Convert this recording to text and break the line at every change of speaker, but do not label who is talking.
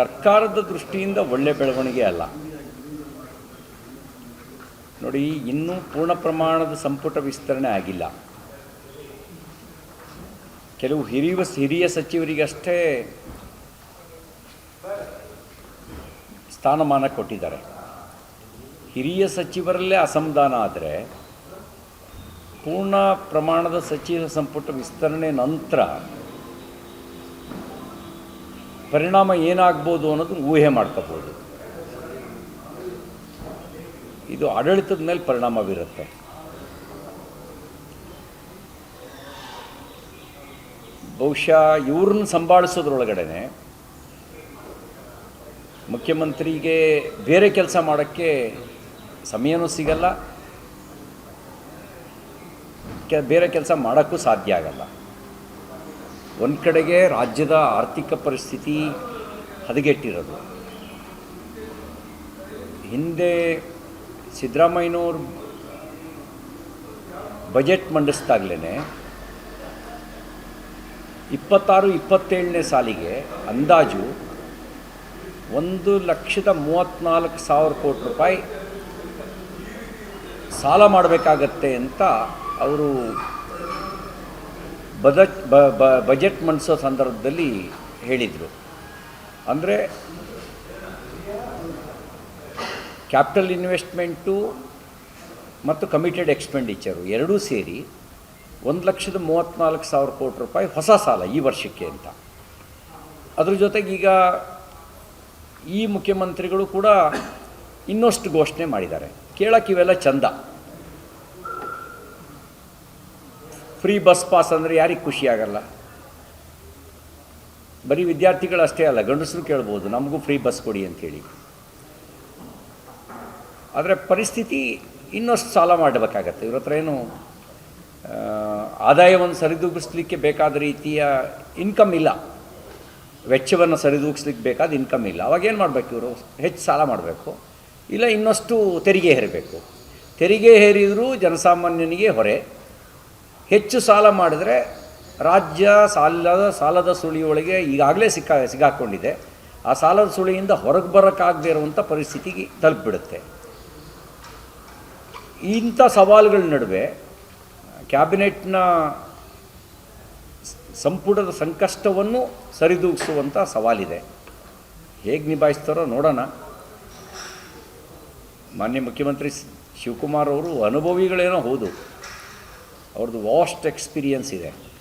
ಸರ್ಕಾರದ ದೃಷ್ಟಿಯಿಂದ ಒಳ್ಳೆ ಬೆಳವಣಿಗೆ ಅಲ್ಲ. ನೋಡಿ, ಇನ್ನೂ ಪೂರ್ಣ ಪ್ರಮಾಣದ ಸಂಪುಟ ವಿಸ್ತರಣೆ ಆಗಿಲ್ಲ. ಕೆಲವು ಹಿರಿಯ ಸಚಿವರಿಗಷ್ಟೇ ಸ್ಥಾನಮಾನ ಕೊಟ್ಟಿದ್ದಾರೆ. ಹಿರಿಯ ಸಚಿವರಲ್ಲೇ ಅಸಮಾಧಾನ ಆದರೆ ಪೂರ್ಣ ಪ್ರಮಾಣದ ಸಚಿವ ಸಂಪುಟ ವಿಸ್ತರಣೆ ನಂತರ ಪರಿಣಾಮ ಏನಾಗ್ಬೋದು ಅನ್ನೋದು ಊಹೆ ಮಾಡ್ಕೋಬೋದು. ಇದು ಆಡಳಿತದ ಮೇಲೆ ಪರಿಣಾಮ ಬೀರುತ್ತೆ. ಬಹುಶಃ ಇವ್ರನ್ನ ಸಂಭಾಳಿಸೋದ್ರೊಳಗಡೆ ಮುಖ್ಯಮಂತ್ರಿಗೆ ಬೇರೆ ಕೆಲಸ ಮಾಡೋಕ್ಕೆ ಸಮಯನೂ ಸಿಗಲ್ಲ, ಬೇರೆ ಕೆಲಸ ಮಾಡೋಕ್ಕೂ ಸಾಧ್ಯ ಆಗಲ್ಲ. ಒಂದು ಕಡೆಗೆ ರಾಜ್ಯದ ಆರ್ಥಿಕ ಪರಿಸ್ಥಿತಿ ಹದಗೆಟ್ಟಿರೋದು. ಹಿಂದೆ ಸಿದ್ದರಾಮಯ್ಯನವ್ರು ಬಜೆಟ್ ಮಂಡಿಸಿದಾಗಲೇ 26-27ನೇ ಸಾಲಿಗೆ ಅಂದಾಜು 1,34,000 ಕೋಟಿ ರೂಪಾಯಿ ಸಾಲ ಮಾಡಬೇಕಾಗತ್ತೆ ಅಂತ ಅವರು ಬಜೆಟ್ ಮಂಡಿಸೋ ಸಂದರ್ಭದಲ್ಲಿ ಹೇಳಿದರು. ಅಂದರೆ ಕ್ಯಾಪಿಟಲ್ ಇನ್ವೆಸ್ಟ್ಮೆಂಟು ಮತ್ತು ಕಮಿಟೆಡ್ ಎಕ್ಸ್ಪೆಂಡಿಚರು ಎರಡೂ ಸೇರಿ 1,34,000 ಕೋಟಿ ರೂಪಾಯಿ ಹೊಸ ಸಾಲ ಈ ವರ್ಷಕ್ಕೆ ಅಂತ. ಅದ್ರ ಜೊತೆಗೆ ಈಗ ಈ ಮುಖ್ಯಮಂತ್ರಿಗಳು ಕೂಡ ಇನ್ನಷ್ಟು ಘೋಷಣೆ ಮಾಡಿದ್ದಾರೆ. ಕೇಳಕ್ಕೆ ಇವೆಲ್ಲ ಚಂದ. ಫ್ರೀ ಬಸ್ ಪಾಸ್ ಅಂದರೆ ಯಾರಿಗೆ ಖುಷಿ ಆಗಲ್ಲ? ಬರೀ ವಿದ್ಯಾರ್ಥಿಗಳು ಅಷ್ಟೇ ಅಲ್ಲ, ಗಂಡಸರು ಕೇಳ್ಬೋದು ನಮಗೂ ಫ್ರೀ ಬಸ್ ಕೊಡಿ ಅಂಥೇಳಿ. ಆದರೆ ಪರಿಸ್ಥಿತಿ ಇನ್ನಷ್ಟು ಸಾಲ ಮಾಡಬೇಕಾಗತ್ತೆ. ಇವ್ರ ಹತ್ರ ಏನು ಆದಾಯವನ್ನು ಸರಿದೂಗಿಸ್ಲಿಕ್ಕೆ ಬೇಕಾದ ರೀತಿಯ ಇನ್ಕಮ್ ಇಲ್ಲ, ವೆಚ್ಚವನ್ನು ಸರಿದೂಗಿಸ್ಲಿಕ್ಕೆ ಬೇಕಾದ ಇನ್ಕಮ್ ಇಲ್ಲ. ಅವಾಗೇನು ಮಾಡಬೇಕು? ಇವರು ಹೆಚ್ಚು ಸಾಲ ಮಾಡಬೇಕು, ಇಲ್ಲ ಇನ್ನಷ್ಟು ತೆರಿಗೆ ಹೇರಬೇಕು. ತೆರಿಗೆ ಹೇರಿದರೂ ಜನಸಾಮಾನ್ಯನಿಗೆ ಹೊರೆ. ಹೆಚ್ಚು ಸಾಲ ಮಾಡಿದ್ರೆ ರಾಜ್ಯ ಸಾಲದ ಸುಳಿಯೊಳಗೆ ಈಗಾಗಲೇ ಸಿಗಾಕ್ಕೊಂಡಿದೆ. ಆ ಸಾಲದ ಸುಳಿಯಿಂದ ಹೊರಗೆ ಬರೋಕ್ಕಾಗದೇ ಇರುವಂಥ ಪರಿಸ್ಥಿತಿಗೆ ತಲುಪಿಬಿಡುತ್ತೆ. ಇಂಥ ಸವಾಲುಗಳ ನಡುವೆ ಕ್ಯಾಬಿನೆಟ್ನ ಸಂಪುಟದ ಸಂಕಷ್ಟವನ್ನು ಸರಿದೂಗಿಸುವಂಥ ಸವಾಲಿದೆ. ಹೇಗೆ ನಿಭಾಯಿಸ್ತಾರೋ ನೋಡೋಣ. ಮಾನ್ಯ ಮುಖ್ಯಮಂತ್ರಿ ಶಿವಕುಮಾರ್ ಅವರು ಅನುಭವಿಗಳೇನೋ ಹೌದು, ಅವ್ರದ್ದು ವಾಸ್ಟ್ ಎಕ್ಸ್ಪೀರಿಯನ್ಸ್ ಇದೆ.